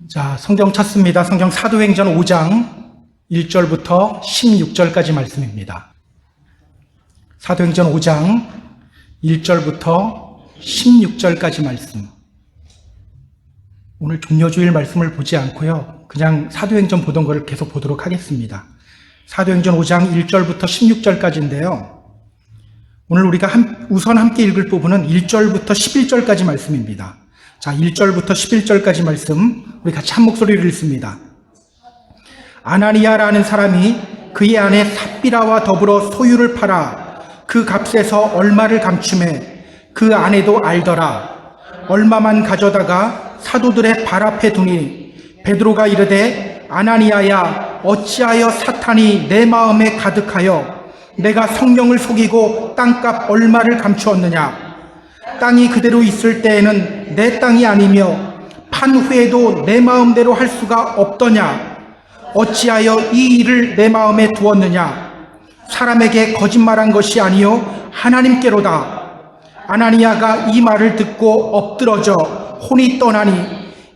자, 성경 찾습니다. 성경 사도행전 5장 1절부터 16절까지 말씀입니다. 사도행전 5장 1절부터 16절까지 말씀. 오늘 종려주일 말씀을 보지 않고요. 그냥 사도행전 보던 거를 계속 보도록 하겠습니다. 사도행전 5장 1절부터 16절까지인데요. 오늘 우리가 우선 함께 읽을 부분은 1절부터 11절까지 말씀입니다. 자, 1절부터 11절까지 말씀 우리 같이 한 목소리로 읽습니다. 아나니아라는 사람이 그의 아내 삽비라와 더불어 소유를 팔아 그 값에서 얼마를 감추매 그 아내도 알더라. 얼마만 가져다가 사도들의 발 앞에 두니 베드로가 이르되 아나니아야 어찌하여 사탄이 내 마음에 가득하여 내가 성령을 속이고 땅값 얼마를 감추었느냐. 땅이 그대로 있을 때에는 내 땅이 아니며 판 후에도 내 마음대로 할 수가 없더냐. 어찌하여 이 일을 내 마음에 두었느냐. 사람에게 거짓말한 것이 아니요 하나님께로다. 아나니아가 이 말을 듣고 엎드러져 혼이 떠나니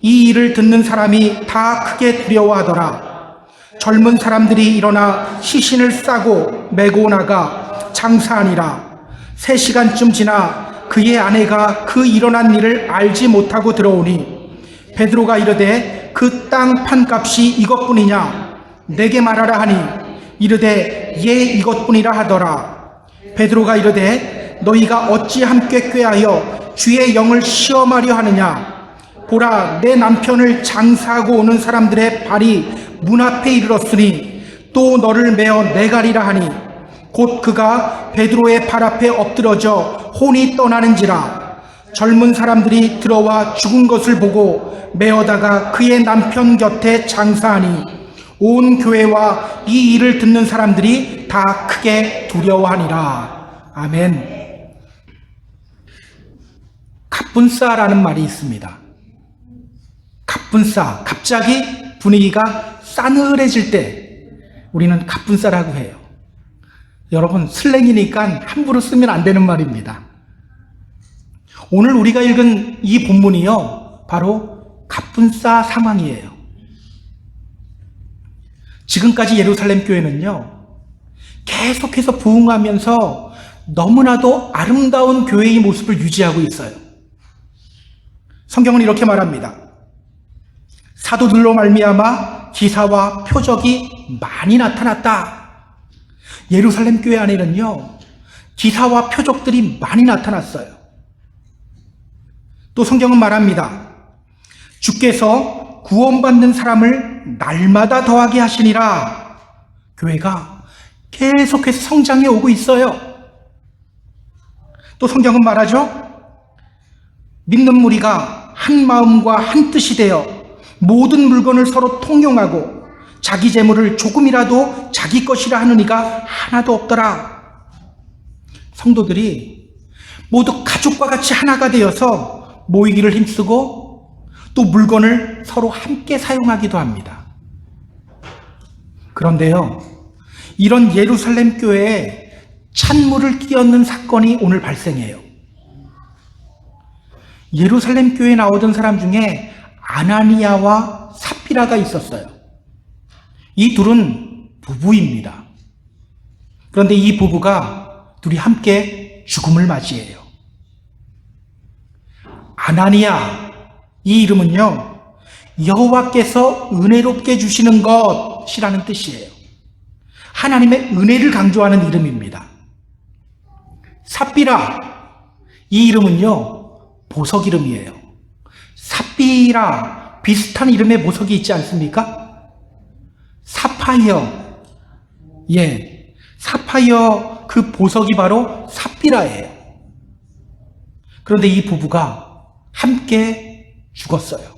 이 일을 듣는 사람이 다 크게 두려워하더라. 젊은 사람들이 일어나 시신을 싸고 메고 나가 장사하니라. 3시간쯤 지나 그의 아내가 그 일어난 일을 알지 못하고 들어오니 베드로가 이르되 그 땅 판값이 이것뿐이냐. 내게 말하라 하니 이르되 예 이것뿐이라 하더라. 베드로가 이르되 너희가 어찌 함께 꾀하여 주의 영을 시험하려 하느냐. 보라 내 남편을 장사하고 오는 사람들의 발이 문 앞에 이르렀으니 또 너를 메어 내가리라 하니 곧 그가 베드로의 발 앞에 엎드러져 혼이 떠나는지라. 젊은 사람들이 들어와 죽은 것을 보고 메어다가 그의 남편 곁에 장사하니 온 교회와 이 일을 듣는 사람들이 다 크게 두려워하니라. 아멘. 갑분싸라는 말이 있습니다. 갑분싸, 갑자기 분위기가 싸늘해질 때 우리는 갑분싸라고 해요. 여러분, 슬랭이니까 함부로 쓰면 안 되는 말입니다. 오늘 우리가 읽은 이 본문이요, 바로 갑분싸 상황이에요. 지금까지 예루살렘 교회는요, 계속해서 부흥하면서 너무나도 아름다운 교회의 모습을 유지하고 있어요. 성경은 이렇게 말합니다. 사도들로 말미암아 기사와 표적이 많이 나타났다. 예루살렘 교회 안에는요, 기사와 표적들이 많이 나타났어요. 또 성경은 말합니다. 주께서 구원받는 사람을 날마다 더하게 하시니라. 교회가 계속해서 성장해 오고 있어요. 또 성경은 말하죠. 믿는 무리가 한 마음과 한 뜻이 되어 모든 물건을 서로 통용하고 자기 재물을 조금이라도 자기 것이라 하는 이가 하나도 없더라. 성도들이 모두 가족과 같이 하나가 되어서 모이기를 힘쓰고 또 물건을 서로 함께 사용하기도 합니다. 그런데요, 이런 예루살렘 교회에 찬물을 끼얹는 사건이 오늘 발생해요. 예루살렘 교회에 나오던 사람 중에 아나니아와 삽비라가 있었어요. 이 둘은 부부입니다. 그런데 이 부부가 둘이 함께 죽음을 맞이해요. 아나니아, 이 이름은요, 여호와께서 은혜롭게 주시는 것이라는 뜻이에요. 하나님의 은혜를 강조하는 이름입니다. 삽비라, 이 이름은요, 보석 이름이에요. 삽비라, 비슷한 이름의 보석이 있지 않습니까? 사파이어, 예, 사파이어 그 보석이 바로 삽비라예요. 그런데 이 부부가 함께 죽었어요.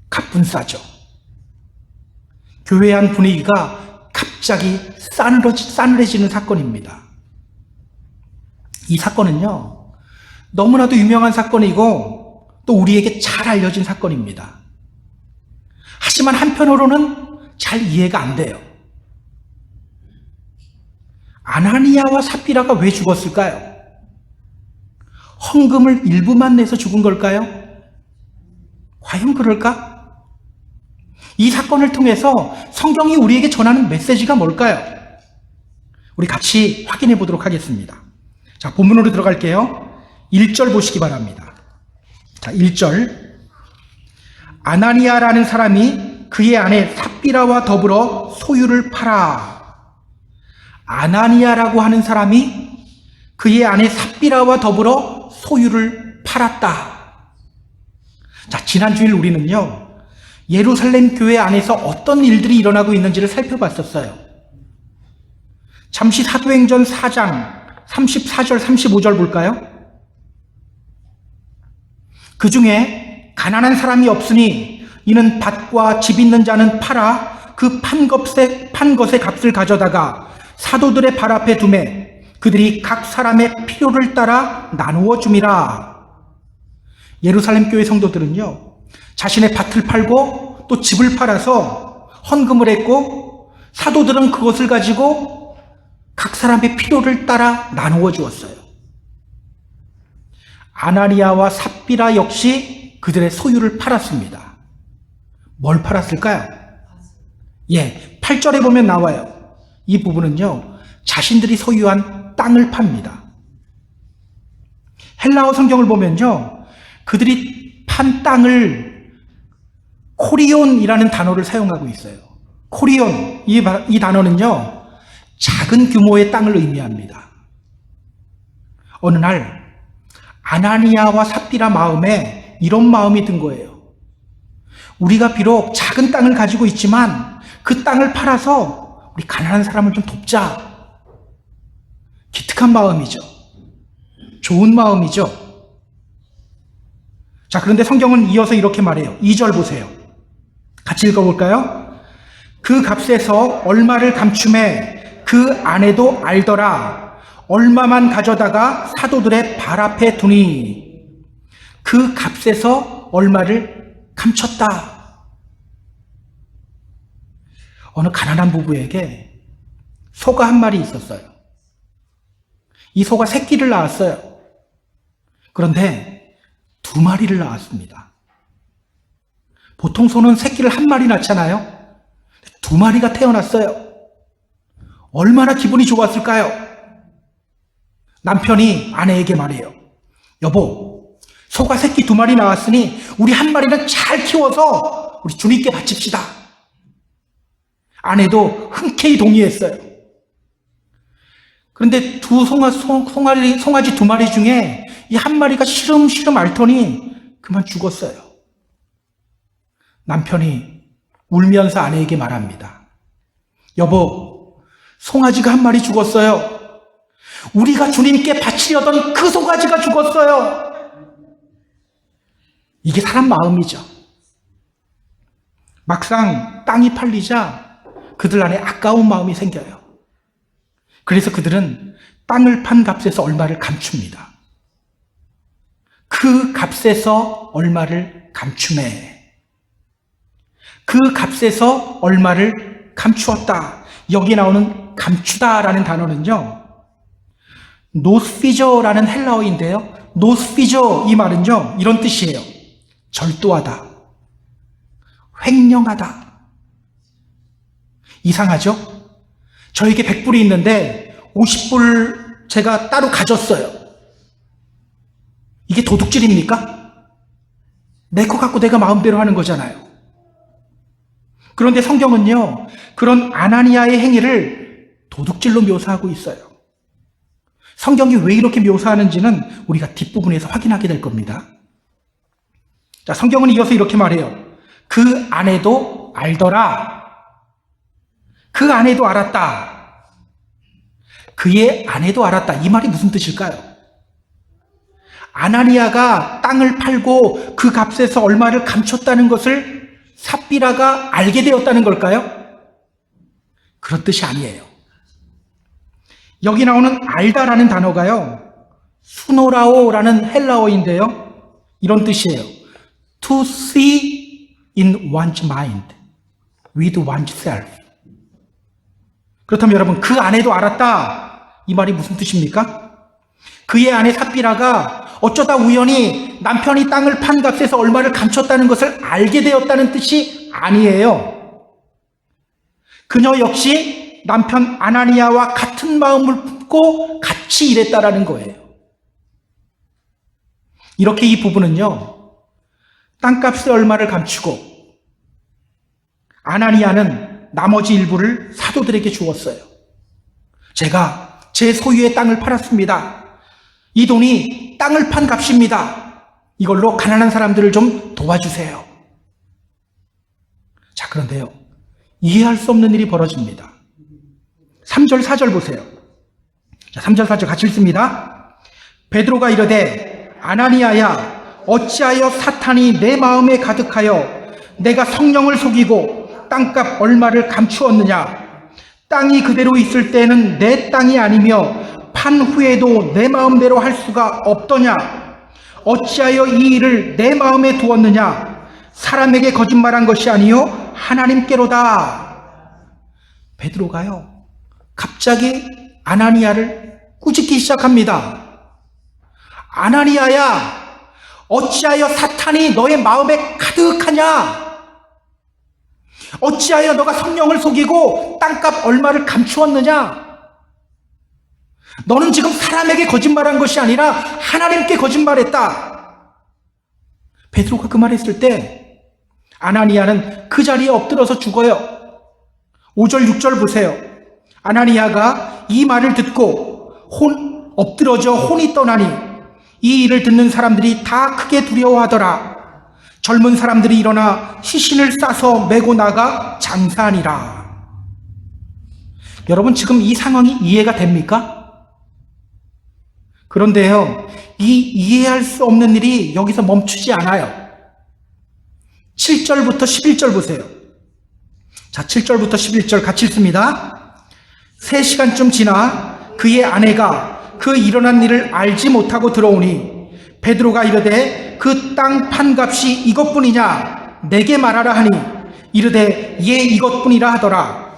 갑분싸죠. 교회 안 분위기가 갑자기 싸늘해지는 사건입니다. 이 사건은요, 너무나도 유명한 사건이고 또 우리에게 잘 알려진 사건입니다. 하지만 한편으로는 잘 이해가 안 돼요. 아나니아와 삽비라가 왜 죽었을까요? 헌금을 일부만 내서 죽은 걸까요? 과연 그럴까? 이 사건을 통해서 성경이 우리에게 전하는 메시지가 뭘까요? 우리 같이 확인해 보도록 하겠습니다. 자, 본문으로 들어갈게요. 1절 보시기 바랍니다. 자, 1절. 아나니아라는 사람이 그의 아내 삽비라와 더불어 소유를 팔아. 아나니아라고 하는 사람이 그의 아내 삽비라와 더불어 소유를 팔았다. 자, 지난 주일 우리는요, 예루살렘 교회 안에서 어떤 일들이 일어나고 있는지를 살펴봤었어요. 잠시 사도행전 4장 34절 35절 볼까요? 그 중에 가난한 사람이 없으니 이는 밭과 집 있는 자는 팔아 그 판 것의 값을 가져다가 사도들의 발 앞에 두매 그들이 각 사람의 필요를 따라 나누어 줌이라. 예루살렘 교회 성도들은요, 자신의 밭을 팔고 또 집을 팔아서 헌금을 했고, 사도들은 그것을 가지고 각 사람의 필요를 따라 나누어 주었어요. 아나니아와 삽비라 역시 그들의 소유를 팔았습니다. 뭘 팔았을까요? 8절에 보면 나와요. 이 부분은요, 자신들이 소유한 땅을 팝니다. 헬라어 성경을 보면요, 그들이 판 땅을 코리온이라는 단어를 사용하고 있어요. 코리온, 이 단어는요, 작은 규모의 땅을 의미합니다. 어느 날 아나니아와 삽비라 마음에 이런 마음이 든 거예요. 우리가 비록 작은 땅을 가지고 있지만 그 땅을 팔아서 우리 가난한 사람을 좀 돕자. 기특한 마음이죠. 좋은 마음이죠. 자, 그런데 성경은 이어서 이렇게 말해요. 2절 보세요. 같이 읽어볼까요? 그 값에서 얼마를 감춤해 그 아내도 알더라. 얼마만 가져다가 사도들의 발 앞에 두니. 그 값에서 얼마를 감췄다. 어느 가난한 부부에게 소가 한 마리 있었어요. 이 소가 새끼를 낳았어요. 그런데 2마리를 낳았습니다. 보통 소는 새끼를 한 마리 낳잖아요. 2마리가 태어났어요. 얼마나 기분이 좋았을까요? 남편이 아내에게 말해요. 여보, 소가 새끼 2마리 낳았으니 우리 한 마리는 잘 키워서 우리 주님께 바칩시다. 아내도 흔쾌히 동의했어요. 그런데 송아지 2마리 중에 이 한 마리가 시름시름 앓더니 그만 죽었어요. 남편이 울면서 아내에게 말합니다. 여보, 송아지가 한 마리 죽었어요. 우리가 주님께 바치려던 그 송아지가 죽었어요. 이게 사람 마음이죠. 막상 땅이 팔리자 그들 안에 아까운 마음이 생겨요. 그래서 그들은 땅을 판 값에서 얼마를 감춥니다. 그 값에서 얼마를 감추매. 그 값에서 얼마를 감추었다. 여기 나오는 감추다라는 단어는요, 노스피저라는 헬라어인데요. 노스피저, 이 말은요, 이런 뜻이에요. 절도하다, 횡령하다. 이상하죠? 저에게 100불이 있는데 50불 제가 따로 가졌어요. 이게 도둑질입니까? 내 거 갖고 내가 마음대로 하는 거잖아요. 그런데 성경은요, 그런 아나니아의 행위를 도둑질로 묘사하고 있어요. 성경이 왜 이렇게 묘사하는지는 우리가 뒷부분에서 확인하게 될 겁니다. 자, 성경은 이어서 이렇게 말해요. 그 아내도 알더라. 그 아내도 알았다. 그의 아내도 알았다. 이 말이 무슨 뜻일까요? 아나니아가 땅을 팔고 그 값에서 얼마를 감췄다는 것을 삽비라가 알게 되었다는 걸까요? 그런 뜻이 아니에요. 여기 나오는 알다라는 단어가요, 수노라오라는 헬라어인데요, 이런 뜻이에요. To see in one's mind with one's self. 그렇다면 여러분, 그 아내도 알았다. 이 말이 무슨 뜻입니까? 그의 아내 삽비라가 어쩌다 우연히 남편이 땅을 판 값에서 얼마를 감췄다는 것을 알게 되었다는 뜻이 아니에요. 그녀 역시 남편 아나니아와 같은 마음을 품고 같이 일했다라는 거예요. 이렇게 이 부부는요, 땅값의 얼마를 감추고 아나니아는 나머지 일부를 사도들에게 주었어요. 제가 제 소유의 땅을 팔았습니다. 이 돈이 땅을 판 값입니다. 이걸로 가난한 사람들을 좀 도와주세요. 자, 그런데요, 이해할 수 없는 일이 벌어집니다. 3절 4절 보세요. 자, 3절 4절 같이 읽습니다. 베드로가 이르되 아나니아야, 어찌하여 사탄이 내 마음에 가득하여 내가 성령을 속이고 땅값 얼마를 감추었느냐? 땅이 그대로 있을 때는 내 땅이 아니며 판 후에도 내 마음대로 할 수가 없더냐? 어찌하여 이 일을 내 마음에 두었느냐? 사람에게 거짓말한 것이 아니요 하나님께로다. 베드로가요, 갑자기 아나니아를 꾸짖기 시작합니다. 아나니아야, 어찌하여 사탄이 너의 마음에 가득하냐? 어찌하여 너가 성령을 속이고 땅값 얼마를 감추었느냐? 너는 지금 사람에게 거짓말한 것이 아니라 하나님께 거짓말했다. 베드로가 그 말했을 때 아나니아는 그 자리에 엎드려서 죽어요. 5절 6절 보세요. 아나니아가 이 말을 듣고 엎드러져 혼이 떠나니 이 일을 듣는 사람들이 다 크게 두려워하더라. 젊은 사람들이 일어나 시신을 싸서 메고 나가 장사하니라. 여러분, 지금 이 상황이 이해가 됩니까? 그런데요, 이 이해할 수 없는 일이 여기서 멈추지 않아요. 7절부터 11절 보세요. 자, 7절부터 11절 같이 읽습니다. 3시간쯤 지나 그의 아내가 그 일어난 일을 알지 못하고 들어오니 베드로가 이르되 그 땅 판 값이 이것뿐이냐? 내게 말하라 하니 이르되 예, 이것뿐이라 하더라.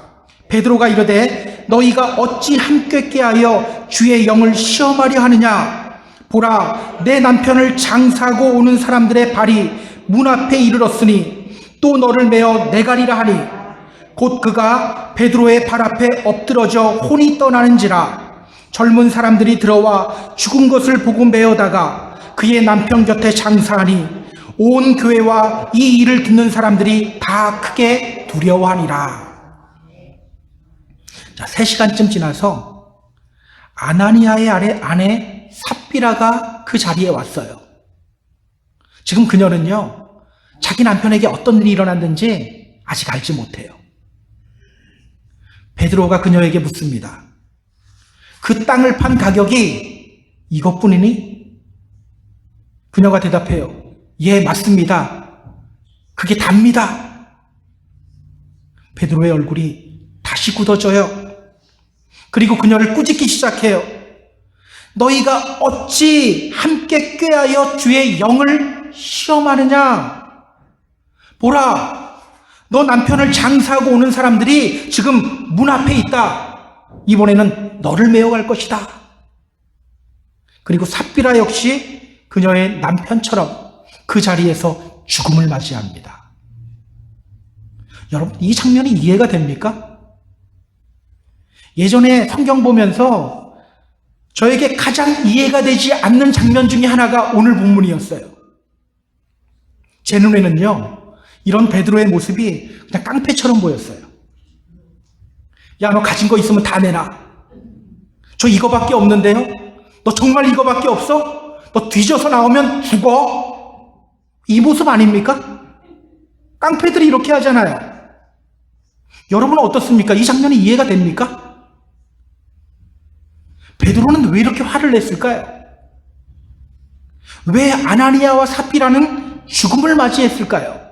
베드로가 이르되 너희가 어찌 함께 꾀하여 주의 영을 시험하려 하느냐? 보라, 내 남편을 장사하고 오는 사람들의 발이 문 앞에 이르렀으니 또 너를 메어 내가리라 하니 곧 그가 베드로의 발 앞에 엎드러져 혼이 떠나는지라. 젊은 사람들이 들어와 죽은 것을 보고 메어다가 그의 남편 곁에 장사하니 온 교회와 이 일을 듣는 사람들이 다 크게 두려워하니라. 자, 3시간쯤 지나서 아나니아의 아내 삽비라가 그 자리에 왔어요. 지금 그녀는요, 자기 남편에게 어떤 일이 일어났는지 아직 알지 못해요. 베드로가 그녀에게 묻습니다. 그 땅을 판 가격이 이것뿐이니? 그녀가 대답해요. 예, 맞습니다. 그게 답니다. 베드로의 얼굴이 다시 굳어져요. 그리고 그녀를 꾸짖기 시작해요. 너희가 어찌 함께 꾀하여 주의 영을 시험하느냐? 보라, 너 남편을 장사하고 오는 사람들이 지금 문 앞에 있다. 이번에는 너를 메어갈 것이다. 그리고 삽비라 역시 그녀의 남편처럼 그 자리에서 죽음을 맞이합니다. 여러분, 이 장면이 이해가 됩니까? 예전에 성경 보면서 저에게 가장 이해가 되지 않는 장면 중에 하나가 오늘 본문이었어요. 제 눈에는요, 이런 베드로의 모습이 그냥 깡패처럼 보였어요. 야, 너 가진 거 있으면 다 내놔. 저 이거밖에 없는데요? 너 정말 이거밖에 없어? 너 뒤져서 나오면 죽어. 이 모습 아닙니까? 깡패들이 이렇게 하잖아요. 여러분은 어떻습니까? 이 장면이 이해가 됩니까? 베드로는 왜 이렇게 화를 냈을까요? 왜 아나니아와 삽비라는 죽음을 맞이했을까요?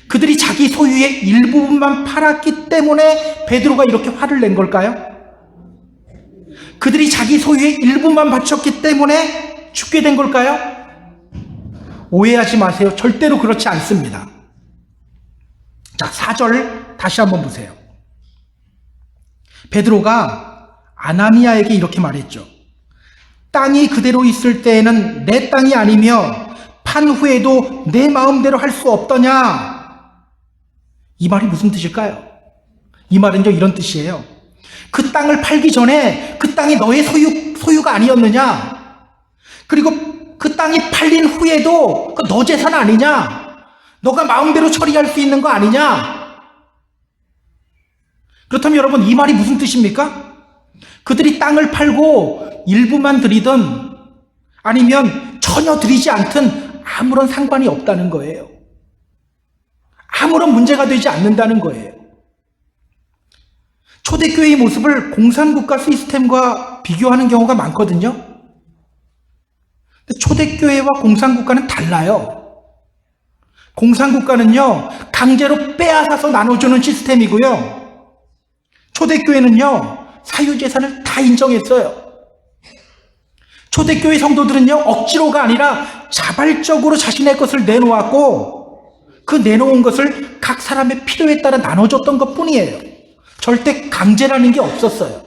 그들이 자기 소유의 일부분만 팔았기 때문에 베드로가 이렇게 화를 낸 걸까요? 그들이 자기 소유의 일부만 바쳤기 때문에 죽게 된 걸까요? 오해하지 마세요. 절대로 그렇지 않습니다. 자, 4절 다시 한번 보세요. 베드로가 아나니아에게 이렇게 말했죠. 땅이 그대로 있을 때에는 내 땅이 아니며 판 후에도 내 마음대로 할 수 없더냐? 이 말이 무슨 뜻일까요? 이 말은요, 이런 뜻이에요. 그 땅을 팔기 전에 그 땅이 너의 소유가 아니었느냐? 그리고 그 땅이 팔린 후에도 그 너 재산 아니냐? 너가 마음대로 처리할 수 있는 거 아니냐? 그렇다면 여러분, 이 말이 무슨 뜻입니까? 그들이 땅을 팔고 일부만 드리든 아니면 전혀 드리지 않든 아무런 상관이 없다는 거예요. 아무런 문제가 되지 않는다는 거예요. 초대교회의 모습을 공산국가 시스템과 비교하는 경우가 많거든요. 초대교회와 공산국가는 달라요. 공산국가는요, 강제로 빼앗아서 나눠주는 시스템이고요. 초대교회는요, 사유재산을 다 인정했어요. 초대교회 성도들은요, 억지로가 아니라 자발적으로 자신의 것을 내놓았고, 그 내놓은 것을 각 사람의 필요에 따라 나눠줬던 것 뿐이에요. 절대 강제라는 게 없었어요.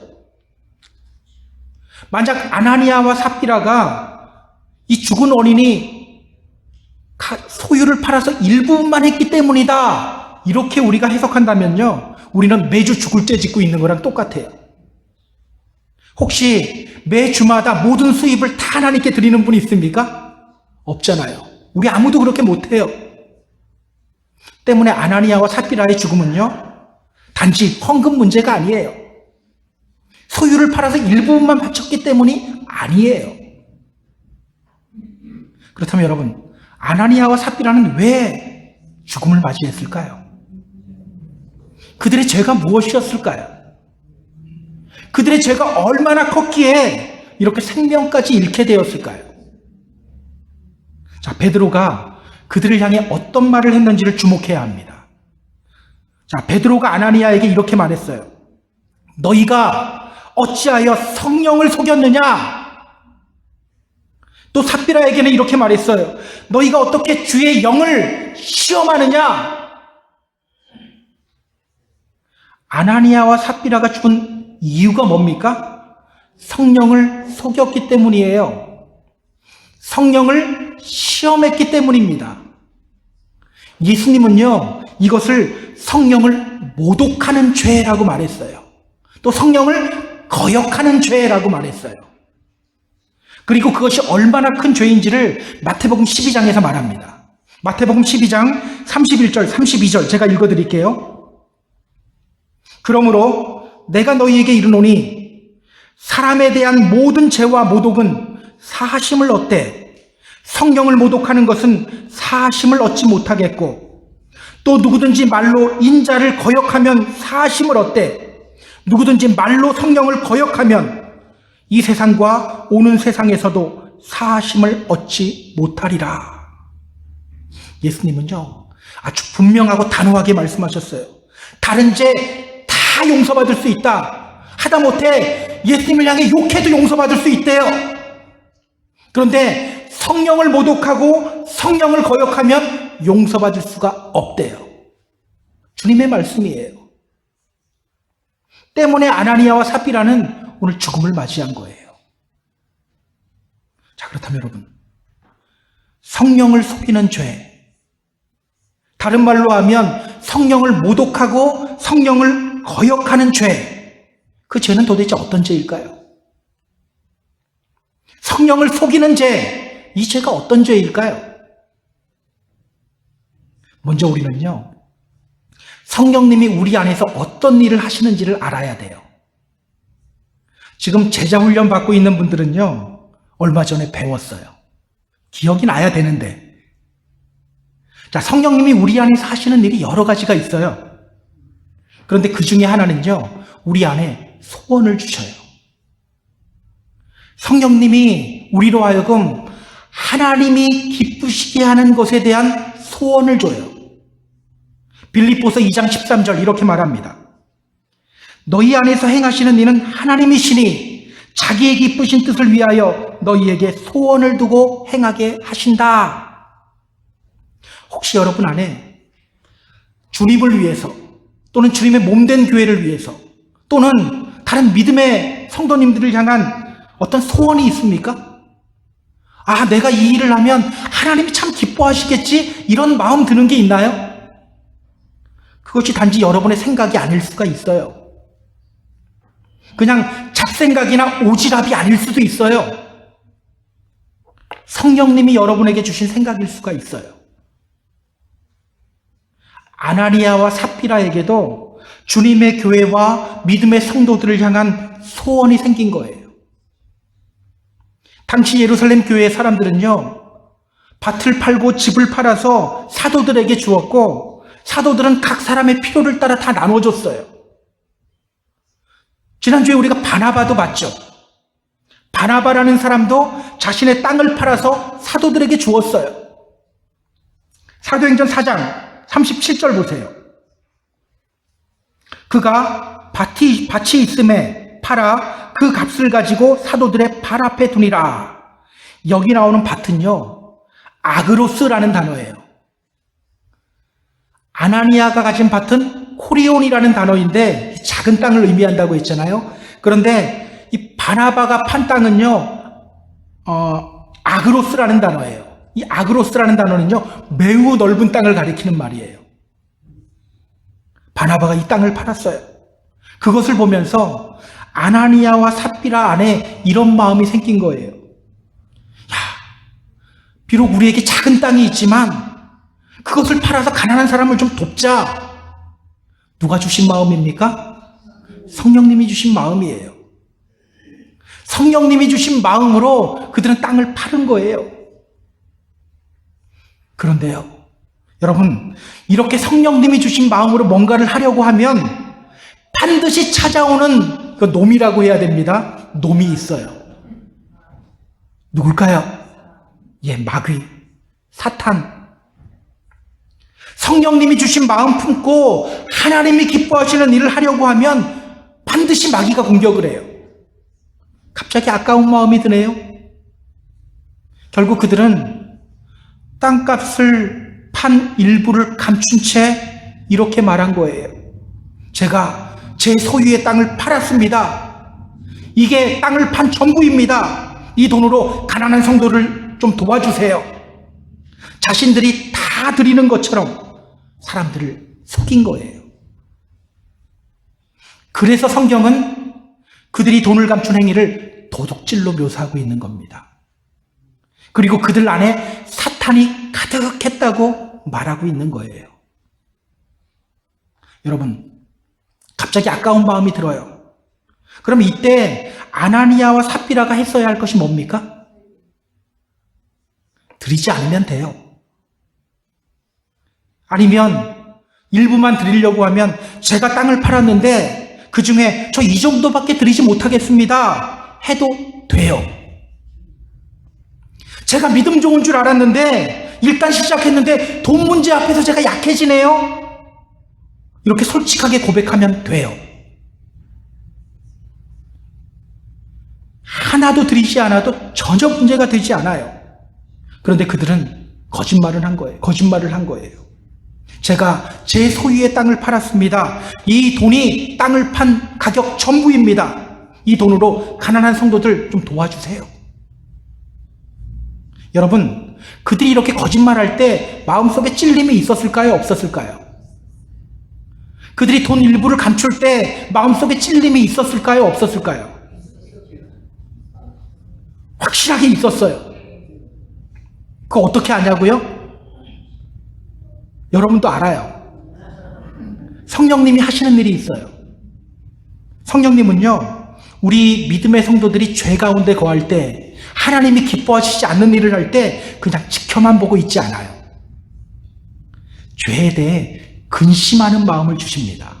만약 아나니아와 삽비라가 이 죽은 어린이 소유를 팔아서 일부분만 했기 때문이다, 이렇게 우리가 해석한다면요, 우리는 매주 죽을 죄 짓고 있는 거랑 똑같아요. 혹시 매 주마다 모든 수입을 다 하나님께 드리는 분이 있습니까? 없잖아요. 우리 아무도 그렇게 못해요. 때문에 아나니아와 삽비라의 죽음은요, 단지 헌금 문제가 아니에요. 소유를 팔아서 일부분만 바쳤기 때문이 아니에요. 그렇다면 여러분, 아나니아와 삽비라는 왜 죽음을 맞이했을까요? 그들의 죄가 무엇이었을까요? 그들의 죄가 얼마나 컸기에 이렇게 생명까지 잃게 되었을까요? 자, 베드로가 그들을 향해 어떤 말을 했는지를 주목해야 합니다. 자, 베드로가 아나니아에게 이렇게 말했어요. 너희가 어찌하여 성령을 속였느냐? 또 삽비라에게는 이렇게 말했어요. 너희가 어떻게 주의 영을 시험하느냐? 아나니아와 삽비라가 죽은 이유가 뭡니까? 성령을 속였기 때문이에요. 성령을 시험했기 때문입니다. 예수님은요, 이것을 성령을 모독하는 죄라고 말했어요. 또 성령을 거역하는 죄라고 말했어요. 그리고 그것이 얼마나 큰 죄인지를 마태복음 12장에서 말합니다. 마태복음 12장 31절, 32절 제가 읽어드릴게요. 그러므로 내가 너희에게 이르노니 사람에 대한 모든 죄와 모독은 사하심을 얻되 성령을 모독하는 것은 사하심을 얻지 못하겠고, 또 누구든지 말로 인자를 거역하면 사하심을 얻되 누구든지 말로 성령을 거역하면 이 세상과 오는 세상에서도 사하심을 얻지 못하리라. 예수님은요, 아주 분명하고 단호하게 말씀하셨어요. 다른 죄 다 용서받을 수 있다. 하다못해 예수님을 향해 욕해도 용서받을 수 있대요. 그런데 성령을 모독하고 성령을 거역하면 용서받을 수가 없대요. 주님의 말씀이에요. 때문에 아나니아와 삽비라는 오늘 죽음을 맞이한 거예요. 자, 그렇다면 여러분, 성령을 속이는 죄, 다른 말로 하면 성령을 모독하고 성령을 거역하는 죄, 그 죄는 도대체 어떤 죄일까요? 성령을 속이는 죄, 이 죄가 어떤 죄일까요? 먼저 우리는요, 성령님이 우리 안에서 어떤 일을 하시는지를 알아야 돼요. 지금 제자 훈련 받고 있는 분들은요, 얼마 전에 배웠어요. 기억이 나야 되는데. 자, 성령님이 우리 안에서 하시는 일이 여러 가지가 있어요. 그런데 그 중에 하나는요, 우리 안에 소원을 주셔요. 성령님이 우리로 하여금 하나님이 기쁘시게 하는 것에 대한 소원을 줘요. 빌립보서 2장 13절 이렇게 말합니다. 너희 안에서 행하시는 이는 하나님이시니 자기의 기쁘신 뜻을 위하여 너희에게 소원을 두고 행하게 하신다. 혹시 여러분 안에 주님을 위해서, 또는 주님의 몸된 교회를 위해서, 또는 다른 믿음의 성도님들을 향한 어떤 소원이 있습니까? 아, 내가 이 일을 하면 하나님이 참 기뻐하시겠지? 이런 마음 드는 게 있나요? 그것이 단지 여러분의 생각이 아닐 수가 있어요. 그냥 잡생각이나 오지랖이 아닐 수도 있어요. 성령님이 여러분에게 주신 생각일 수가 있어요. 아나니아와 삽비라에게도 주님의 교회와 믿음의 성도들을 향한 소원이 생긴 거예요. 당시 예루살렘 교회의 사람들은요, 밭을 팔고 집을 팔아서 사도들에게 주었고, 사도들은 각 사람의 필요를 따라 다 나눠줬어요. 지난주에 우리가 바나바도 봤죠. 바나바라는 사람도 자신의 땅을 팔아서 사도들에게 주었어요. 사도행전 4장 37절 보세요. 그가 밭이 있음에 팔아 그 값을 가지고 사도들의 발 앞에 두니라. 여기 나오는 밭은요, 아그로스라는 단어예요. 아나니아가 가진 밭은 코리온이라는 단어인데 작은 땅을 의미한다고 했잖아요. 그런데 이 바나바가 판 땅은요, 아그로스라는 단어예요. 이 아그로스라는 단어는요, 매우 넓은 땅을 가리키는 말이에요. 바나바가 이 땅을 팔았어요. 그것을 보면서 아나니아와 삽비라 안에 이런 마음이 생긴 거예요. 야, 비록 우리에게 작은 땅이 있지만 그것을 팔아서 가난한 사람을 좀 돕자. 누가 주신 마음입니까? 성령님이 주신 마음이에요. 성령님이 주신 마음으로 그들은 땅을 파는 거예요. 그런데요, 여러분, 이렇게 성령님이 주신 마음으로 뭔가를 하려고 하면 반드시 찾아오는 그 놈이라고 해야 됩니다. 놈이 있어요. 누굴까요? 예, 마귀, 사탄. 성령님이 주신 마음 품고 하나님이 기뻐하시는 일을 하려고 하면 반드시 마귀가 공격을 해요. 갑자기 아까운 마음이 드네요. 결국 그들은 땅값을 판 일부를 감춘 채 이렇게 말한 거예요. 제가 제 소유의 땅을 팔았습니다. 이게 땅을 판 전부입니다. 이 돈으로 가난한 성도를 좀 도와주세요. 자신들이 다 드리는 것처럼 사람들을 속인 거예요. 그래서 성경은 그들이 돈을 감춘 행위를 도둑질로 묘사하고 있는 겁니다. 그리고 그들 안에 사탄이 가득했다고 말하고 있는 거예요. 여러분, 갑자기 아까운 마음이 들어요. 그럼 이때 아나니아와 삽비라가 했어야 할 것이 뭡니까? 드리지 않으면 돼요. 아니면 일부만 드리려고 하면 제가 땅을 팔았는데 그 중에 저 이 정도밖에 드리지 못하겠습니다 해도 돼요. 제가 믿음 좋은 줄 알았는데 일단 시작했는데 돈 문제 앞에서 제가 약해지네요. 이렇게 솔직하게 고백하면 돼요. 하나도 드리지 않아도 전혀 문제가 되지 않아요. 그런데 그들은 거짓말을 한 거예요. 제가 제 소유의 땅을 팔았습니다. 이 돈이 땅을 판 가격 전부입니다. 이 돈으로 가난한 성도들 좀 도와주세요. 여러분, 그들이 이렇게 거짓말할 때 마음속에 찔림이 있었을까요? 없었을까요? 그들이 돈 일부를 감출 때 마음속에 찔림이 있었을까요? 없었을까요? 확실하게 있었어요. 그거 어떻게 아냐고요? 여러분도 알아요. 성령님이 하시는 일이 있어요. 성령님은요, 우리 믿음의 성도들이 죄 가운데 거할 때, 하나님이 기뻐하시지 않는 일을 할 때 그냥 지켜만 보고 있지 않아요. 죄에 대해 근심하는 마음을 주십니다.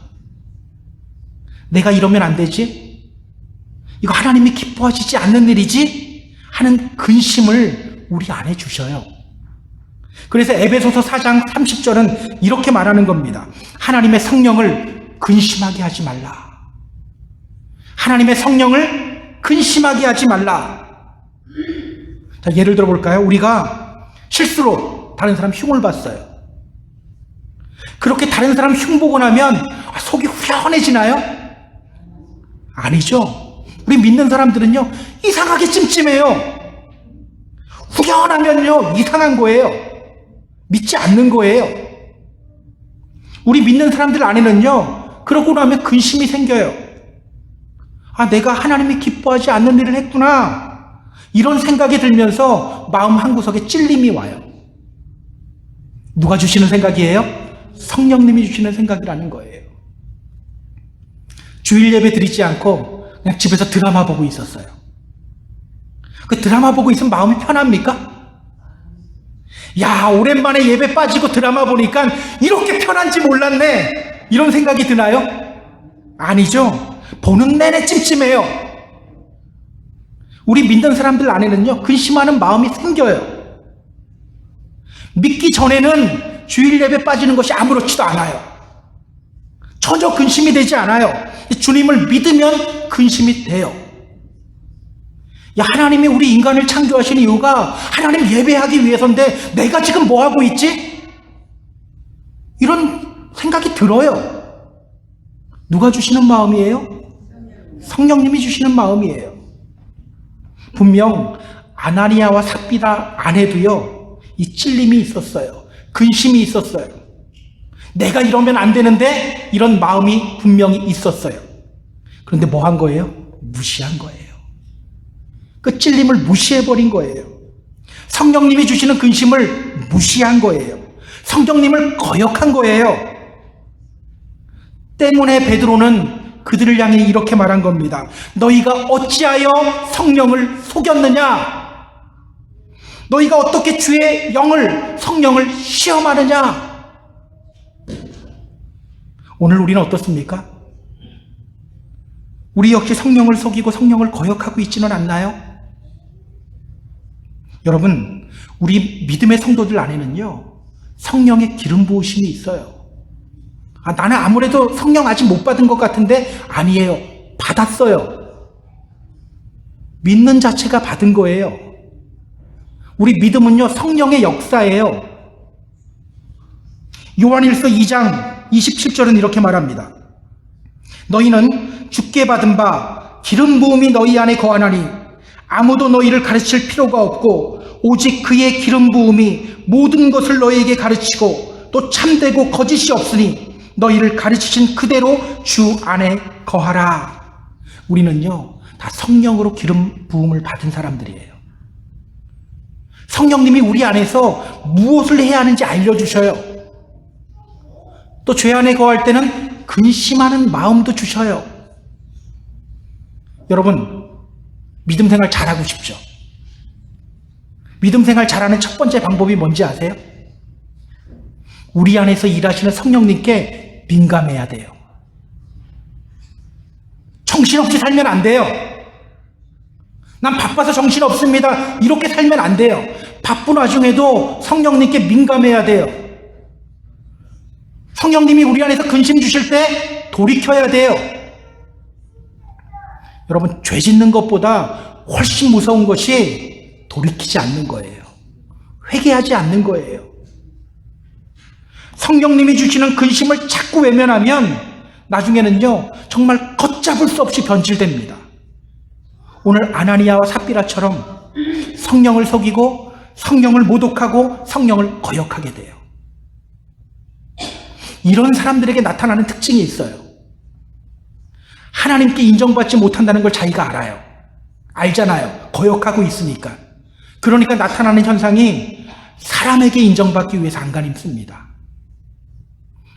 내가 이러면 안 되지? 이거 하나님이 기뻐하시지 않는 일이지? 하는 근심을 우리 안에 주셔요. 그래서 에베소서 4장 30절은 이렇게 말하는 겁니다. 하나님의 성령을 근심하게 하지 말라. 하나님의 성령을 근심하게 하지 말라. 자, 예를 들어 볼까요? 우리가 실수로 다른 사람 흉을 봤어요. 그렇게 다른 사람 흉 보고 나면 속이 후련해지나요? 아니죠. 우리 믿는 사람들은요, 이상하게 찜찜해요. 후련하면요, 이상한 거예요. 믿지 않는 거예요. 우리 믿는 사람들 안에는요, 그러고 나면 근심이 생겨요. 아, 내가 하나님이 기뻐하지 않는 일을 했구나. 이런 생각이 들면서 마음 한구석에 찔림이 와요. 누가 주시는 생각이에요? 성령님이 주시는 생각이라는 거예요. 주일 예배 드리지 않고 그냥 집에서 드라마 보고 있었어요. 그 드라마 보고 있으면 마음이 편합니까? 야, 오랜만에 예배 빠지고 드라마 보니까 이렇게 편한지 몰랐네. 이런 생각이 드나요? 아니죠. 보는 내내 찜찜해요. 우리 믿는 사람들 안에는요, 근심하는 마음이 생겨요. 믿기 전에는 주일 예배 빠지는 것이 아무렇지도 않아요. 전혀 근심이 되지 않아요. 주님을 믿으면 근심이 돼요. 야, 하나님이 우리 인간을 창조하신 이유가 하나님 예배하기 위해서인데 내가 지금 뭐 하고 있지? 이런 생각이 들어요. 누가 주시는 마음이에요? 성령님이 주시는 마음이에요. 분명 아나니아와 삽비라 안에도요, 이 찔림이 있었어요. 근심이 있었어요. 내가 이러면 안 되는데 이런 마음이 분명히 있었어요. 그런데 뭐 한 거예요? 무시한 거예요. 그 찔림을 무시해버린 거예요. 성령님이 주시는 근심을 무시한 거예요. 성령님을 거역한 거예요. 때문에 베드로는 그들을 향해 이렇게 말한 겁니다. 너희가 어찌하여 성령을 속였느냐? 너희가 어떻게 주의 영을, 성령을 시험하느냐? 오늘 우리는 어떻습니까? 우리 역시 성령을 속이고 성령을 거역하고 있지는 않나요? 여러분, 우리 믿음의 성도들 안에는요, 성령의 기름 부으심이 있어요. 아, 나는 아무래도 성령 아직 못 받은 것 같은데 아니에요. 받았어요. 믿는 자체가 받은 거예요. 우리 믿음은요, 성령의 역사예요. 요한일서 2장 27절은 이렇게 말합니다. 너희는 주께 받은 바 기름 부음이 너희 안에 거하나니 아무도 너희를 가르칠 필요가 없고 오직 그의 기름 부음이 모든 것을 너희에게 가르치고 또 참되고 거짓이 없으니 너희를 가르치신 그대로 주 안에 거하라. 우리는요, 다 성령으로 기름 부음을 받은 사람들이에요. 성령님이 우리 안에서 무엇을 해야 하는지 알려주셔요. 또 죄 안에 거할 때는 근심하는 마음도 주셔요. 여러분, 믿음 생활 잘하고 싶죠? 믿음 생활 잘하는 첫 번째 방법이 뭔지 아세요? 우리 안에서 일하시는 성령님께 민감해야 돼요. 정신없이 살면 안 돼요. 난 바빠서 정신없습니다. 이렇게 살면 안 돼요. 바쁜 와중에도 성령님께 민감해야 돼요. 성령님이 우리 안에서 근심 주실 때 돌이켜야 돼요. 여러분, 죄 짓는 것보다 훨씬 무서운 것이 돌이키지 않는 거예요. 회개하지 않는 거예요. 성령님이 주시는 근심을 자꾸 외면하면 나중에는요, 정말 걷잡을 수 없이 변질됩니다. 오늘 아나니아와 삽비라처럼 성령을 속이고 성령을 모독하고 성령을 거역하게 돼요. 이런 사람들에게 나타나는 특징이 있어요. 하나님께 인정받지 못한다는 걸 자기가 알아요. 알잖아요. 거역하고 있으니까. 그러니까 나타나는 현상이 사람에게 인정받기 위해서 안간힘 씁니다.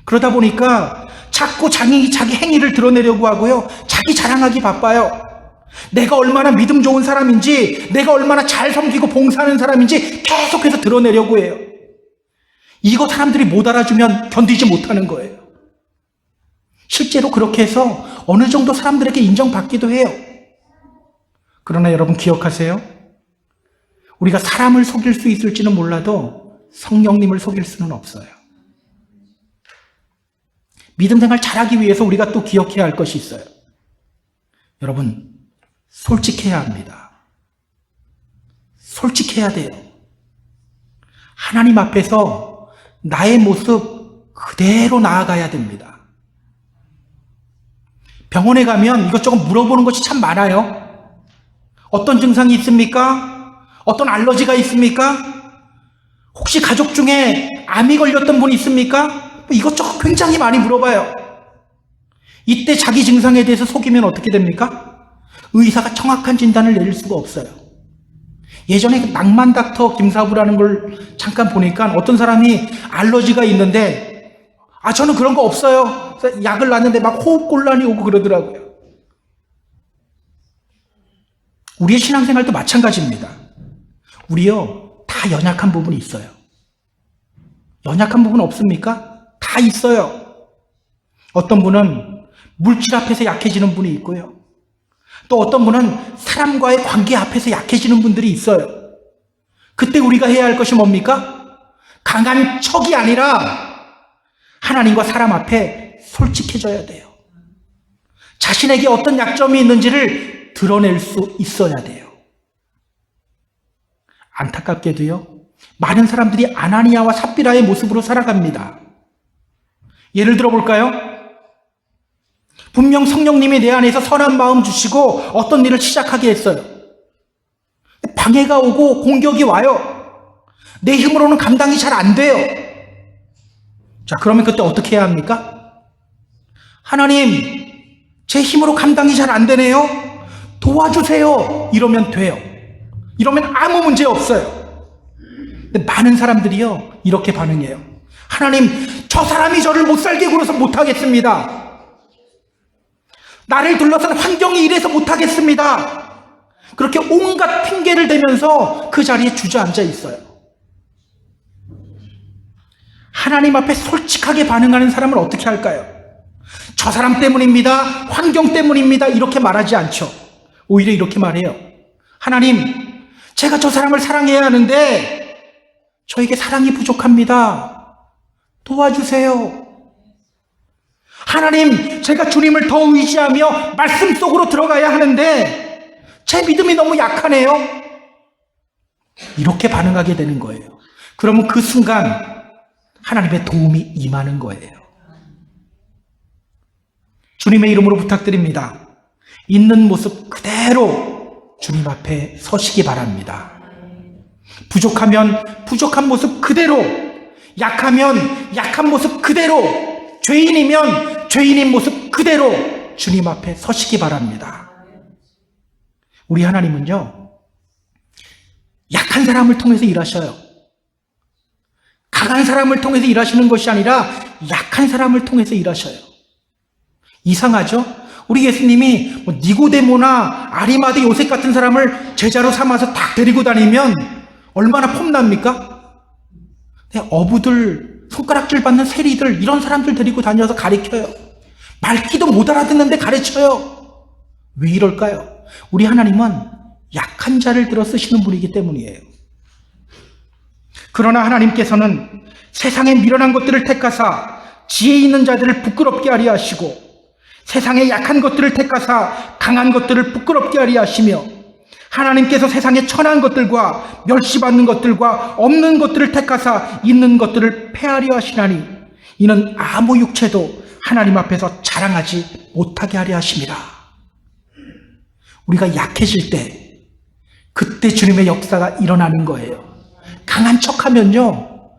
그러다 보니까 자꾸 자기 행위를 드러내려고 하고요. 자기 자랑하기 바빠요. 내가 얼마나 믿음 좋은 사람인지, 내가 얼마나 잘 섬기고 봉사하는 사람인지 계속해서 드러내려고 해요. 이거 사람들이 못 알아주면 견디지 못하는 거예요. 실제로 그렇게 해서 어느 정도 사람들에게 인정받기도 해요. 그러나 여러분 기억하세요. 우리가 사람을 속일 수 있을지는 몰라도 성령님을 속일 수는 없어요. 믿음 생활 잘하기 위해서 우리가 또 기억해야 할 것이 있어요. 여러분, 솔직해야 합니다. 솔직해야 돼요. 하나님 앞에서 나의 모습 그대로 나아가야 됩니다. 병원에 가면 이것저것 물어보는 것이 참 많아요. 어떤 증상이 있습니까? 어떤 알러지가 있습니까? 혹시 가족 중에 암이 걸렸던 분 있습니까? 이것저것 굉장히 많이 물어봐요. 이때 자기 증상에 대해서 속이면 어떻게 됩니까? 의사가 정확한 진단을 내릴 수가 없어요. 예전에 낭만 닥터 김사부라는 걸 잠깐 보니까 어떤 사람이 알러지가 있는데 저는 그런 거 없어요. 그래서 약을 놨는데 막 호흡곤란이 오고 그러더라고요. 우리의 신앙생활도 마찬가지입니다. 우리요, 다 연약한 부분이 있어요. 연약한 부분 없습니까? 다 있어요. 어떤 분은 물질 앞에서 약해지는 분이 있고요. 또 어떤 분은 사람과의 관계 앞에서 약해지는 분들이 있어요. 그때 우리가 해야 할 것이 뭡니까? 강한 척이 아니라 하나님과 사람 앞에 솔직해져야 돼요. 자신에게 어떤 약점이 있는지를 드러낼 수 있어야 돼요. 안타깝게도요, 많은 사람들이 아나니아와 삽비라의 모습으로 살아갑니다. 예를 들어 볼까요? 분명 성령님이 내 안에서 선한 마음 주시고 어떤 일을 시작하게 했어요. 방해가 오고 공격이 와요. 내 힘으로는 감당이 잘 안 돼요. 자, 그러면 그때 어떻게 해야 합니까? 하나님, 제 힘으로 감당이 잘 안 되네요. 도와주세요. 이러면 돼요. 이러면 아무 문제 없어요. 근데 많은 사람들이요, 이렇게 반응해요. 하나님, 저 사람이 저를 못 살게 굴어서 못하겠습니다. 나를 둘러싼 환경이 이래서 못하겠습니다. 그렇게 온갖 핑계를 대면서 그 자리에 주저앉아 있어요. 하나님 앞에 솔직하게 반응하는 사람은 어떻게 할까요? 저 사람 때문입니다. 환경 때문입니다. 이렇게 말하지 않죠. 오히려 이렇게 말해요. 하나님, 제가 저 사람을 사랑해야 하는데 저에게 사랑이 부족합니다. 도와주세요. 하나님, 제가 주님을 더 의지하며 말씀 속으로 들어가야 하는데 제 믿음이 너무 약하네요. 이렇게 반응하게 되는 거예요. 그러면 그 순간 하나님의 도움이 임하는 거예요. 주님의 이름으로 부탁드립니다. 있는 모습 그대로 주님 앞에 서시기 바랍니다. 부족하면 부족한 모습 그대로, 약하면 약한 모습 그대로, 죄인이면 죄인인 모습 그대로 주님 앞에 서시기 바랍니다. 우리 하나님은요, 약한 사람을 통해서 일하셔요. 강한 사람을 통해서 일하시는 것이 아니라 약한 사람을 통해서 일하셔요. 이상하죠? 우리 예수님이 니고데모나 아리마대 요셉 같은 사람을 제자로 삼아서 딱 데리고 다니면 얼마나 폼납니까? 어부들, 손가락질 받는 세리들, 이런 사람들 데리고 다녀서 가르쳐요. 말귀도 못 알아듣는데 가르쳐요. 왜 이럴까요? 우리 하나님은 약한 자를 들어 쓰시는 분이기 때문이에요. 그러나 하나님께서는 세상에 미련한 것들을 택하사 지혜 있는 자들을 부끄럽게 하려 하시고, 세상에 약한 것들을 택하사 강한 것들을 부끄럽게 하려 하시며, 하나님께서 세상에 천한 것들과 멸시받는 것들과 없는 것들을 택하사 있는 것들을 폐하려 하시나니 이는 아무 육체도 하나님 앞에서 자랑하지 못하게 하려 하심이라. 우리가 약해질 때 그때 주님의 역사가 일어나는 거예요. 강한 척하면요,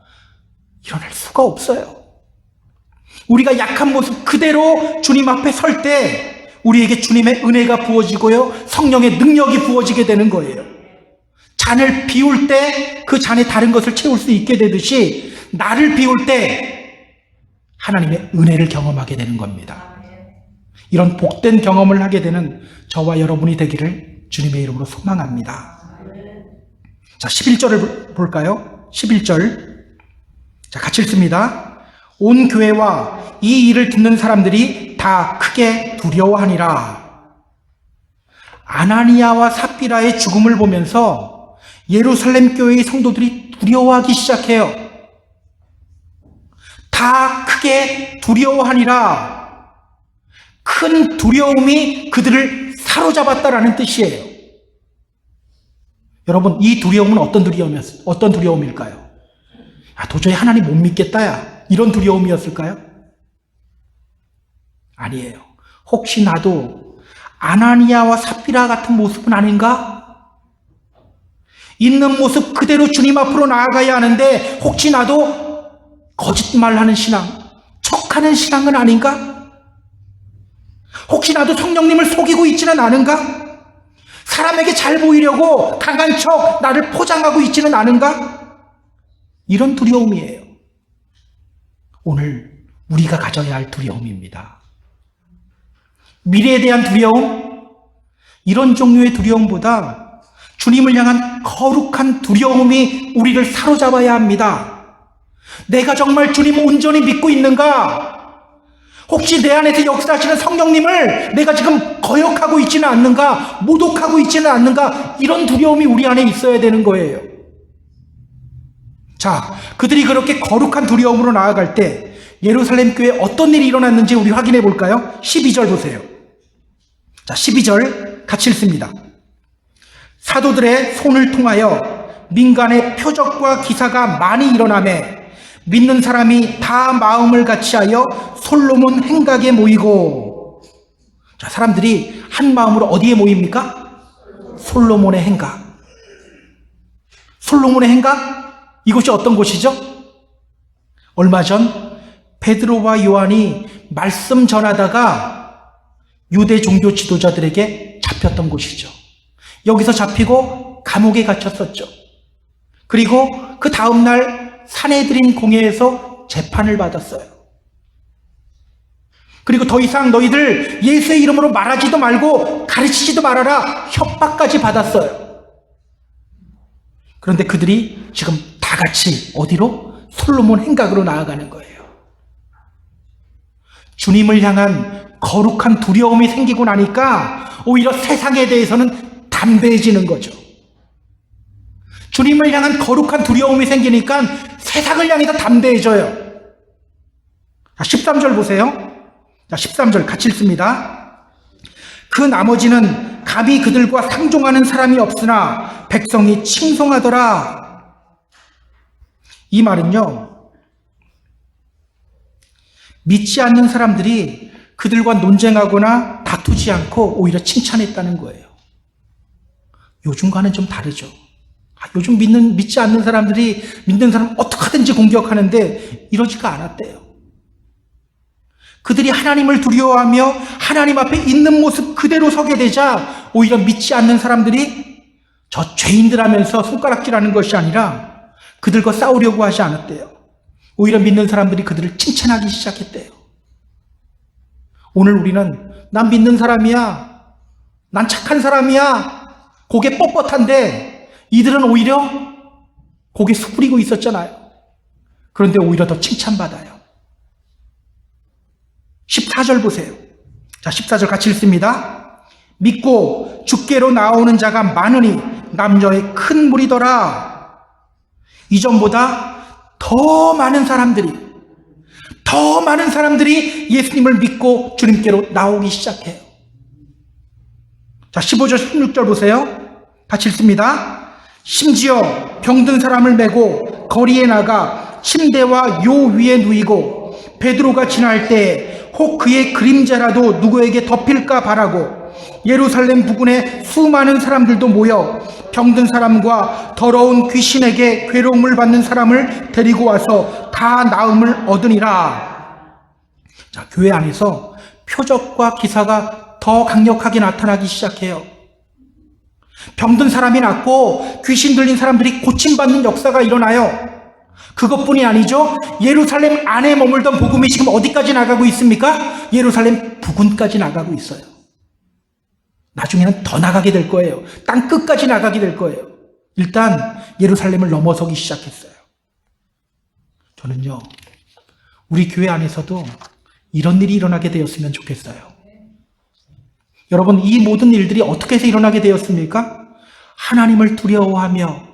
일어날 수가 없어요. 우리가 약한 모습 그대로 주님 앞에 설 때 우리에게 주님의 은혜가 부어지고요, 성령의 능력이 부어지게 되는 거예요. 잔을 비울 때 그 잔에 다른 것을 채울 수 있게 되듯이 나를 비울 때 하나님의 은혜를 경험하게 되는 겁니다. 이런 복된 경험을 하게 되는 저와 여러분이 되기를 주님의 이름으로 소망합니다. 자, 11절을 볼까요? 11절. 자, 같이 읽습니다. 온 교회와 이 일을 듣는 사람들이 다 크게 두려워하니라. 아나니아와 삽비라의 죽음을 보면서 예루살렘 교회의 성도들이 두려워하기 시작해요. 다 크게 두려워하니라. 큰 두려움이 그들을 사로잡았다라는 뜻이에요. 여러분, 이 두려움은 어떤 두려움일까요? 도저히 하나님 못 믿겠다야, 이런 두려움이었을까요? 아니에요. 혹시 나도 아나니아와 삽비라 같은 모습은 아닌가? 있는 모습 그대로 주님 앞으로 나아가야 하는데 혹시 나도 거짓말하는 신앙, 척하는 신앙은 아닌가? 혹시 나도 성령님을 속이고 있지는 않은가? 사람에게 잘 보이려고 강한 척 나를 포장하고 있지는 않은가? 이런 두려움이에요. 오늘 우리가 가져야 할 두려움입니다. 미래에 대한 두려움, 이런 종류의 두려움보다 주님을 향한 거룩한 두려움이 우리를 사로잡아야 합니다. 내가 정말 주님 온전히 믿고 있는가? 혹시 내 안에서 역사하시는 성령님을 내가 지금 거역하고 있지는 않는가? 모독하고 있지는 않는가? 이런 두려움이 우리 안에 있어야 되는 거예요. 자, 그들이 그렇게 거룩한 두려움으로 나아갈 때 예루살렘 교회에 어떤 일이 일어났는지 우리 확인해 볼까요? 12절 보세요. 자, 12절 같이 읽습니다. 사도들의 손을 통하여 민간의 표적과 기사가 많이 일어나매 믿는 사람이 다 마음을 같이하여 솔로몬 행각에 모이고. 자, 사람들이 한 마음으로 어디에 모입니까? 솔로몬의 행각. 솔로몬의 행각? 이곳이 어떤 곳이죠? 얼마 전 베드로와 요한이 말씀 전하다가 유대 종교 지도자들에게 잡혔던 곳이죠. 여기서 잡히고 감옥에 갇혔었죠. 그리고 그 다음날 산헤드린 공회에서 재판을 받았어요. 그리고 더 이상 너희들 예수의 이름으로 말하지도 말고 가르치지도 말아라 협박까지 받았어요. 그런데 그들이 지금 다 같이 어디로? 솔로몬 행각으로 나아가는 거예요. 주님을 향한 거룩한 두려움이 생기고 나니까 오히려 세상에 대해서는 담대해지는 거죠. 주님을 향한 거룩한 두려움이 생기니까 세상을 향해서 담대해져요. 자, 13절 보세요. 자, 13절 같이 읽습니다. 그 나머지는 감히 그들과 상종하는 사람이 없으나 백성이 칭송하더라. 이 말은요, 믿지 않는 사람들이 그들과 논쟁하거나 다투지 않고 오히려 칭찬했다는 거예요. 요즘과는 좀 다르죠. 요즘 믿지 않는 사람들이 믿는 사람 어떻게 하든지 공격하는데 이러지가 않았대요. 그들이 하나님을 두려워하며 하나님 앞에 있는 모습 그대로 서게 되자 오히려 믿지 않는 사람들이 저 죄인들 하면서 손가락질하는 것이 아니라 그들과 싸우려고 하지 않았대요. 오히려 믿는 사람들이 그들을 칭찬하기 시작했대요. 오늘 우리는 난 믿는 사람이야, 난 착한 사람이야, 고개 뻣뻣한데 이들은 오히려 고개 숙이고 있었잖아요. 그런데 오히려 더 칭찬받아요. 14절 보세요. 자, 14절 같이 읽습니다. 믿고 주께로 나오는 자가 많으니 남녀의 큰 무리더라. 이전보다 더 많은 사람들이 예수님을 믿고 주님께로 나오기 시작해요. 자, 15절 16절 보세요. 같이 읽습니다. 심지어 병든 사람을 메고 거리에 나가 침대와 요 위에 누이고 베드로가 지날 때 혹 그의 그림자라도 누구에게 덮일까 바라고 예루살렘 부근에 수많은 사람들도 모여 병든 사람과 더러운 귀신에게 괴로움을 받는 사람을 데리고 와서 다 나음을 얻으니라. 자, 교회 안에서 표적과 기사가 더 강력하게 나타나기 시작해요. 병든 사람이 낫고 귀신 들린 사람들이 고침받는 역사가 일어나요. 그것뿐이 아니죠. 예루살렘 안에 머물던 복음이 지금 어디까지 나가고 있습니까? 예루살렘 부근까지 나가고 있어요. 나중에는 더 나가게 될 거예요. 땅 끝까지 나가게 될 거예요. 일단 예루살렘을 넘어서기 시작했어요. 저는요, 우리 교회 안에서도 이런 일이 일어나게 되었으면 좋겠어요. 여러분, 이 모든 일들이 어떻게 해서 일어나게 되었습니까? 하나님을 두려워하며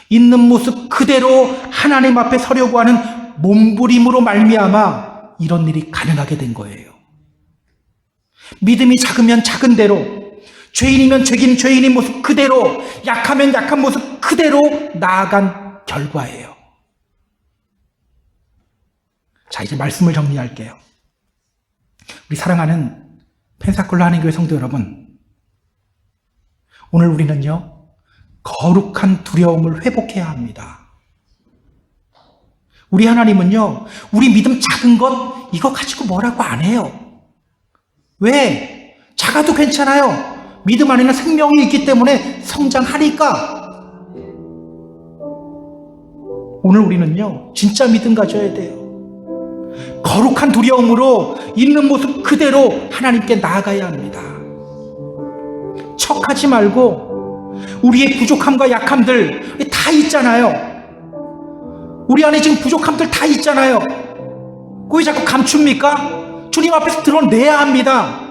있는 모습 그대로 하나님 앞에 서려고 하는 몸부림으로 말미암아 이런 일이 가능하게 된 거예요. 믿음이 작으면 작은 대로, 죄인이면 죄인의 모습 그대로, 약하면 약한 모습 그대로 나아간 결과예요. 자, 이제 말씀을 정리할게요. 우리 사랑하는 펜사콜라 한인교회 성도 여러분, 오늘 우리는요, 거룩한 두려움을 회복해야 합니다. 우리 하나님은요, 우리 믿음 작은 것 이거 가지고 뭐라고 안 해요. 왜? 작아도 괜찮아요. 믿음 안에는 생명이 있기 때문에 성장하니까. 오늘 우리는요, 진짜 믿음 가져야 돼요. 거룩한 두려움으로 있는 모습 그대로 하나님께 나아가야 합니다. 척하지 말고 우리의 부족함과 약함들 다 있잖아요. 우리 안에 지금 부족함들 다 있잖아요. 왜 자꾸 감춥니까? 주님 앞에서 드러내야 합니다.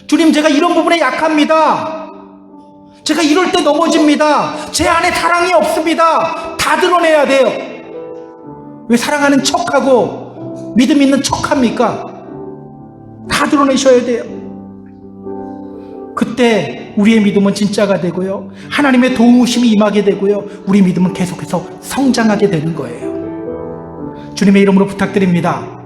주님, 제가 이런 부분에 약합니다. 제가 이럴 때 넘어집니다. 제 안에 사랑이 없습니다. 다 드러내야 돼요. 왜 사랑하는 척하고 믿음 있는 척합니까? 다 드러내셔야 돼요. 그때 우리의 믿음은 진짜가 되고요, 하나님의 도우심이 임하게 되고요, 우리 믿음은 계속해서 성장하게 되는 거예요. 주님의 이름으로 부탁드립니다.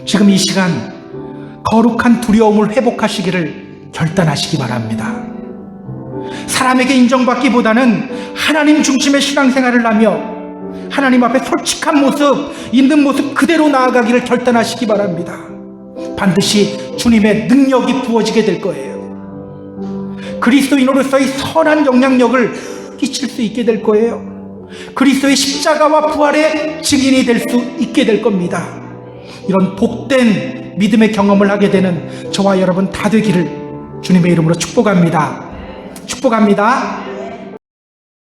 지금 이 시간 거룩한 두려움을 회복하시기를 결단하시기 바랍니다. 사람에게 인정받기보다는 하나님 중심의 신앙생활을 하며 하나님 앞에 솔직한 모습, 있는 모습 그대로 나아가기를 결단하시기 바랍니다. 반드시 주님의 능력이 부어지게 될 거예요. 그리스도인으로서의 선한 영향력을 끼칠 수 있게 될 거예요. 그리스도의 십자가와 부활의 증인이 될 수 있게 될 겁니다. 이런 복된 믿음의 경험을 하게 되는 저와 여러분 다 되기를 주님의 이름으로 축복합니다. 축복합니다.